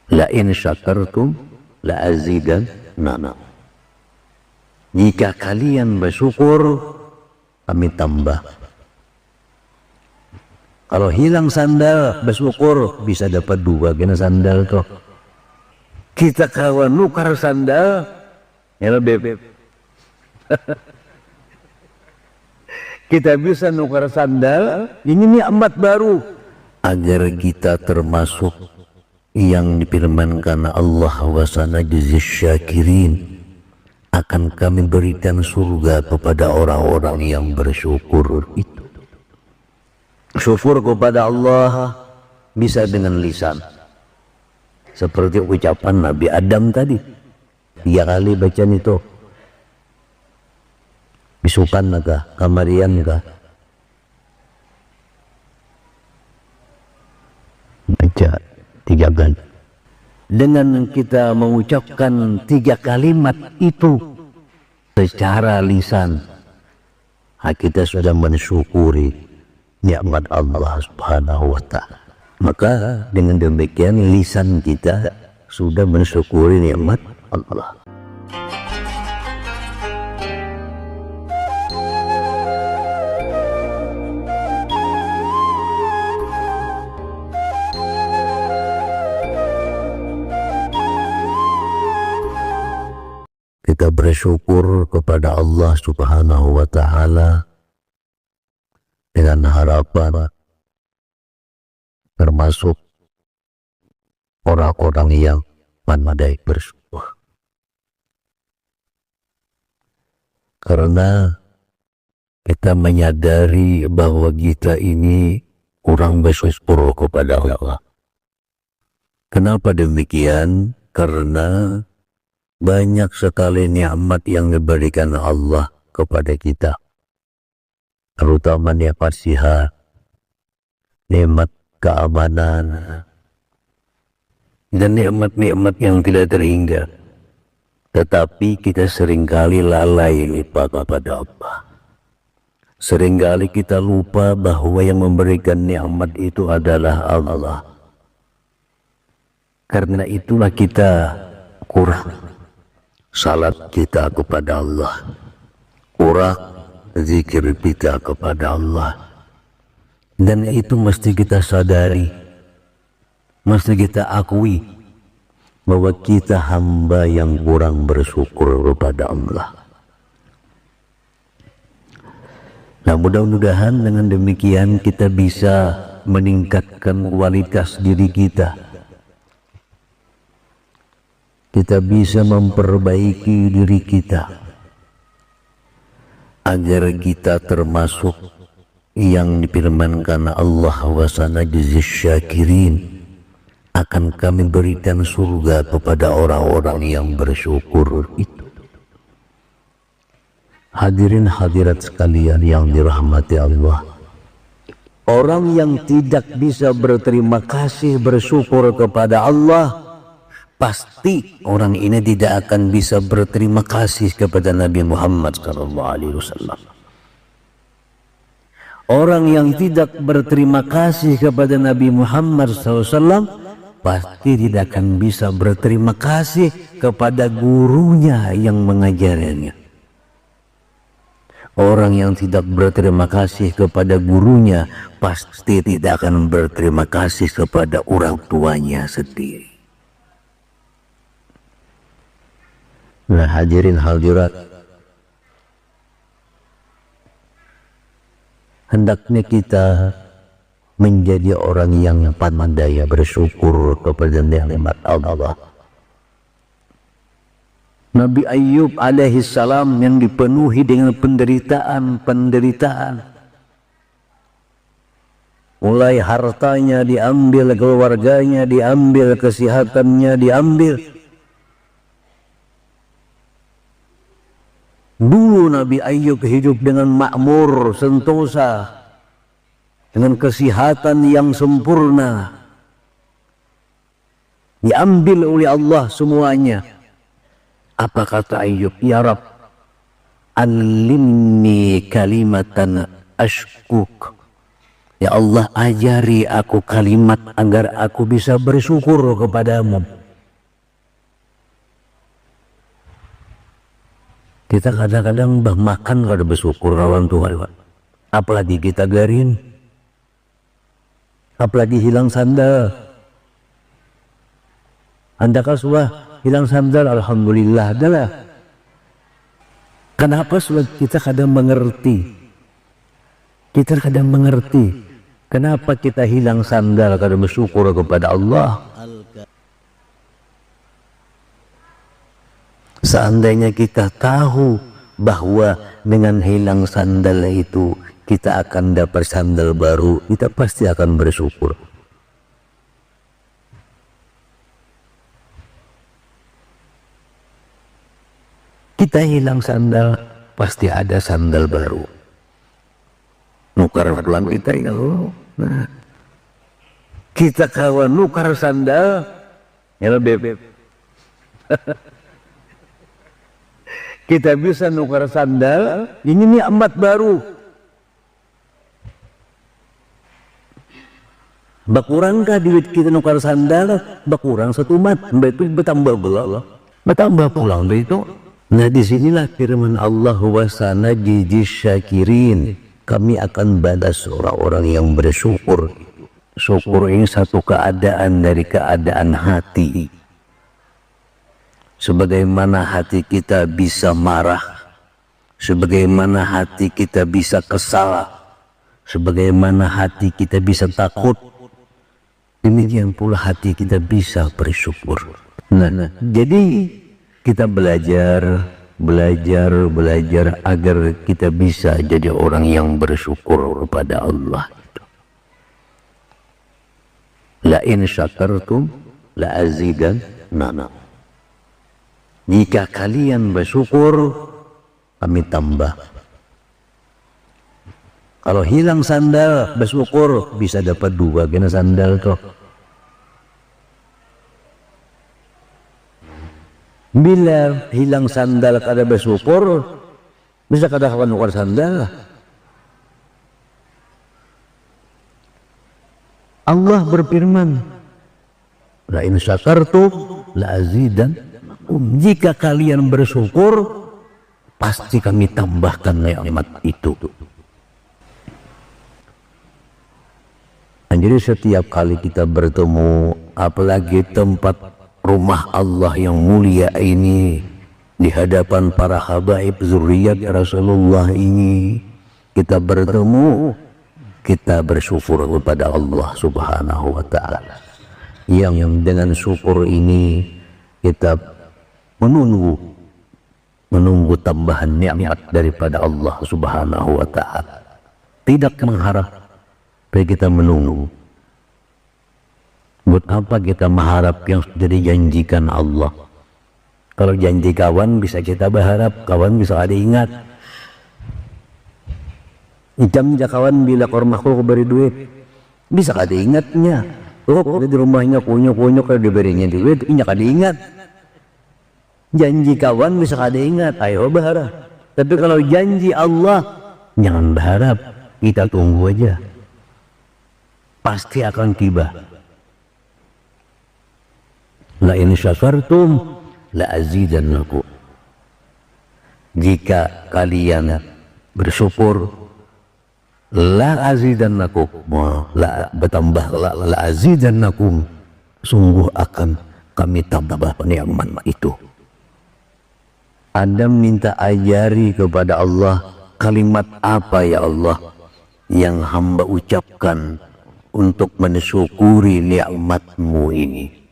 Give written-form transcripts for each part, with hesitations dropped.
La in syakartum la azidannakum. Jika kalian bersyukur, kami tambah. Kalau hilang sandal, bersyukur bisa dapat 2 kena sandal tuh. Kita kawan nukar sandal, ya lebih. Kita bisa nukar sandal, ini nikmat baru. Agar kita termasuk yang difirmankan Allah wa sanajzis syakirin, akan kami berikan surga kepada orang-orang yang bersyukur itu. Syukur kepada Allah bisa dengan lisan, seperti ucapan Nabi Adam tadi 3 kali bacaan itu. Bisukan naga, kamarian naga, baca 3 kali. Dengan kita mengucapkan 3 kalimat itu secara lisan, kita sudah mensyukuri nikmat Allah Subhanahu wa ta'ala. Maka dengan demikian lisan kita sudah mensyukuri nikmat Allah. Kita bersyukur kepada Allah Subhanahu wa ta'ala dengan harapan termasuk orang-orang yang pandai bersyukur. Karena kita menyadari bahwa kita ini kurang bersyukur kepada Allah. Kenapa demikian? Karena banyak sekali nikmat yang diberikan Allah kepada kita, terutama nikmat sehat, nikmat keamanan, dan nikmat-nikmat yang tidak terhingga. Tetapi kita seringkali lalai lupa kepada Allah. Seringkali kita lupa bahwa yang memberikan nikmat itu adalah Allah. Karena itulah kita kurang salat kita kepada Allah, kurang zikir kita kepada Allah. Dan itu mesti kita sadari, mesti kita akui bahwa kita hamba yang kurang bersyukur kepada Allah. Nah, mudah-mudahan dengan demikian kita bisa meningkatkan kualitas diri kita. Kita bisa memperbaiki diri kita agar kita termasuk yang difirmankan Allah wa sanajzis syakirin, akan kami berikan surga kepada orang-orang yang bersyukur itu. Hadirin hadirat sekalian yang dirahmati Allah, orang yang tidak bisa berterima kasih bersyukur kepada Allah, pasti orang ini tidak akan bisa berterima kasih kepada Nabi Muhammad SAW. Orang yang tidak berterima kasih kepada Nabi Muhammad SAW pasti tidak akan bisa berterima kasih kepada gurunya yang mengajarinya. Orang yang tidak berterima kasih kepada gurunya pasti tidak akan berterima kasih kepada orang tuanya sendiri. Nah, hadirin hadirat, hendaknya kita menjadi orang yang pandai bersyukur kepada nikmat Allah. Nabi Ayyub alaihi salam yang dipenuhi dengan penderitaan, mulai hartanya diambil, keluarganya diambil, kesehatannya diambil. Dulu Nabi Ayyub hidup dengan makmur, sentosa, dengan kesehatan yang sempurna. Diambil oleh Allah semuanya. Apa kata Ayyub? Ya Rab, alimni kalimatan ashkuk. Ya Allah, ajari aku kalimat agar aku bisa bersyukur kepadamu. Kita kadang-kadang makan kada bersyukur lawan Tuhan, apalagi kita garin, apalagi hilang sandal. Andakah sudah hilang sandal, alhamdulillah adalah. Kenapa sudah kita kadang mengerti? Kita kadang mengerti kenapa kita hilang sandal kada bersyukur kepada Allah. Seandainya kita tahu bahwa dengan hilang sandal itu kita akan dapat sandal baru, kita pasti akan bersyukur. Kita hilang sandal, pasti ada sandal baru. Nukar pulang kita ya Allah. Nah, kita kawan nukar sandal, ya beb. Kita bisa nukar sandal, ini nikmat baru. Berkurangkah duit kita nukar sandal? Berkurang satu mat, itu bertambah pula, bertambah pulang itu. Nah disinilah firman Allah, wasana jiji syakirin, kami akan balas orang-orang yang bersyukur. Syukur ini satu keadaan dari keadaan hati. Sebagaimana hati kita bisa marah, sebagaimana hati kita bisa kesal, sebagaimana hati kita bisa takut, demikian pula hati kita bisa bersyukur. Nah, jadi kita belajar agar kita bisa jadi orang yang bersyukur kepada Allah. La in syakartum la azidannakum. Jika kalian bersyukur, kami tambah. Kalau hilang sandal, bersyukur bisa dapat 2 kena sandal toh. Bila hilang sandal kada bersyukur, bisa kada kawan nukar sandal. Allah berfirman, la in syakartum la azidannakum. Jika kalian bersyukur, pasti kami tambahkan nikmat itu. Dan jadi setiap kali kita bertemu, apalagi tempat rumah Allah yang mulia ini, di hadapan para habaib zuriat Rasulullah ini, kita bertemu, kita bersyukur kepada Allah Subhanahu wa ta'ala. Yang dengan syukur ini kita menunggu tambahan nikmat daripada Allah Subhanahu wa ta'ala. Tidak mengharap, tapi kita menunggu. Buat apa kita mengharap yang sudah dijanjikan Allah? Kalau janji kawan bisa kita berharap, kawan bisa ada ingat. Jam kawan bila kormahku beri duit, bisa ada ingatnya. Oh, di rumahnya kunyuk-kunyuk kalau diberinya duit, ini kada ingat. Janji kawan bisa kada ingat, ayo berharap. Tapi kalau janji Allah, jangan berharap, kita tunggu aja. Pasti akan tiba. La in syakartum la azidannakum. Jika kalian bersyukur, la azidannakum, la bertambah, la azidannakum, sungguh akan kami tambah nikmat itu. Adam minta ajari kepada Allah, kalimat apa ya Allah yang hamba ucapkan untuk mensyukuri nikmat-Mu ini.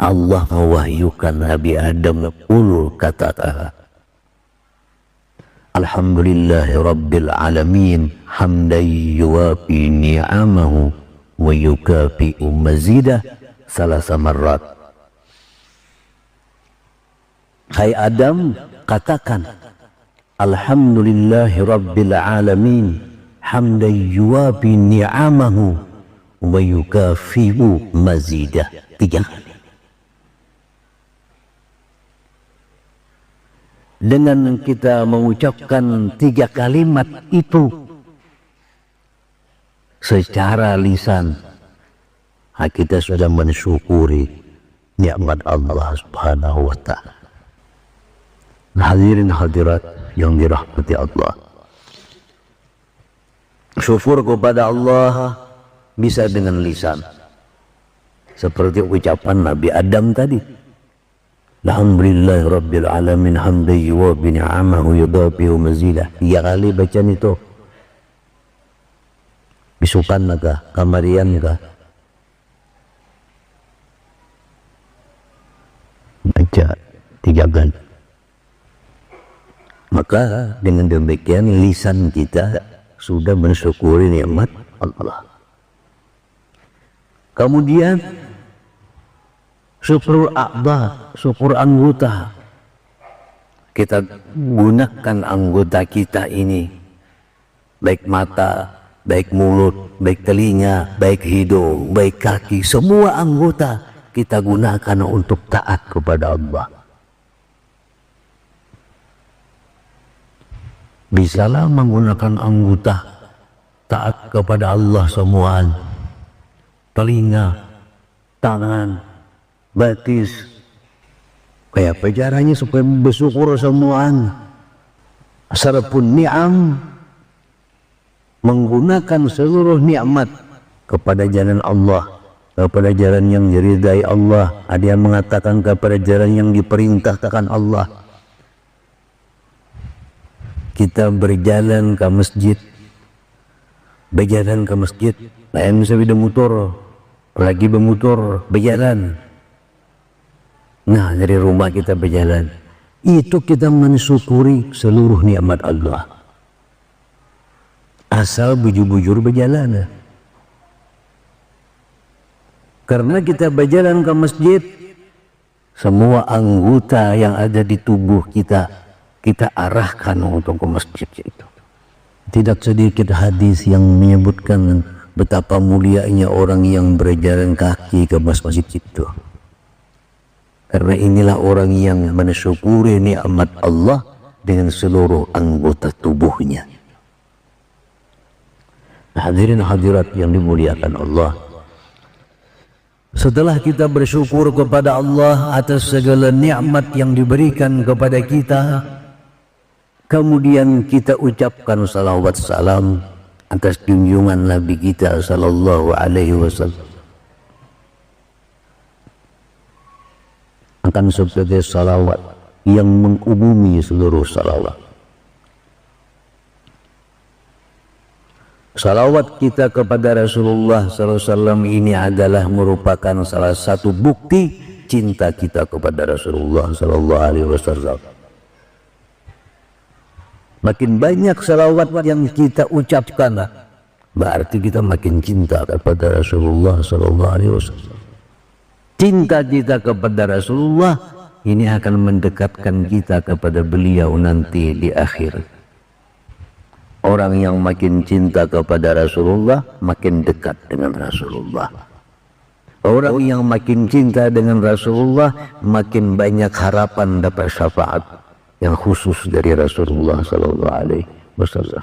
Allah mewahyukan Nabi Adam kata-kata, Alhamdulillahi Rabbil Alamin, hamdan yuwafi ni'amahu wa yukafi'u mazidah salasa marrat. Hai Adam, katakan Alhamdulillahi Rabbil Alamin, hamdan yuwafi ni'amahu wa yukafi'u mazidah. 3 kali. Dengan kita mengucapkan 3 kalimat itu secara lisan, kita sudah mensyukuri nikmat Allah Subhanahu wa ta'ala. Hadirin hadirat yang dirahmati Allah, syukur kepada Allah bisa dengan lisan, seperti ucapan Nabi Adam tadi, alhamdulillah rabbil alamin hamdan yuwafi ni'amahu yudafi'u mazilah. 3 kali bacaan itu. Bisukan kah, kamarian kah, baca 3 kali. Maka dengan demikian lisan kita sudah mensyukuri nikmat Allah. Kemudian syukur a'dha, syukur anggota. Kita gunakan anggota kita ini, baik mata, baik mulut, baik telinga, baik hidung, baik kaki, semua anggota kita gunakan untuk taat kepada Allah. Bisalah menggunakan anggota taat kepada Allah semua. Telinga, tangan, batis. Kayak apa caranya supaya bersyukur semuaan? Sarapun ni'am, menggunakan seluruh nikmat kepada jalan Allah, kepada jalan yang diridai Allah. Ada yang mengatakan kepada jalan yang diperintahkan Allah. Kita berjalan ke masjid, berjalan ke masjid, lain sepeda motor, lagi bermotor, berjalan. Nah, dari rumah kita berjalan, itu kita mensyukuri seluruh nikmat Allah. Asal bujur-bujur berjalan. Karena kita berjalan ke masjid, semua anggota yang ada di tubuh kita arahkan untuk ke masjid itu. Tidak sedikit hadis yang menyebutkan betapa mulianya orang yang berjalan kaki ke masjid itu. Karena inilah orang yang mensyukuri nikmat Allah dengan seluruh anggota tubuhnya. Hadirin hadirat yang dimuliakan Allah, setelah kita bersyukur kepada Allah atas segala nikmat yang diberikan kepada kita, kemudian kita ucapkan salawat salam atas junjungan Nabi kita sallallahu alaihi wasallam. Akan sebagai salawat yang mengumumi seluruh salawat. Salawat kita kepada Rasulullah sallallahu alaihi wasallam ini adalah merupakan salah satu bukti cinta kita kepada Rasulullah sallallahu alaihi wasallam. Makin banyak salawat yang kita ucapkan, berarti kita makin cinta kepada Rasulullah sallallahu alaihi wasallam. Cinta kita kepada Rasulullah ini akan mendekatkan kita kepada beliau nanti di akhir. Orang yang makin cinta kepada Rasulullah makin dekat dengan Rasulullah. Orang yang makin cinta dengan Rasulullah makin banyak harapan dapat syafaat yang khusus dari Rasulullah sallallahu alaihi wasallam.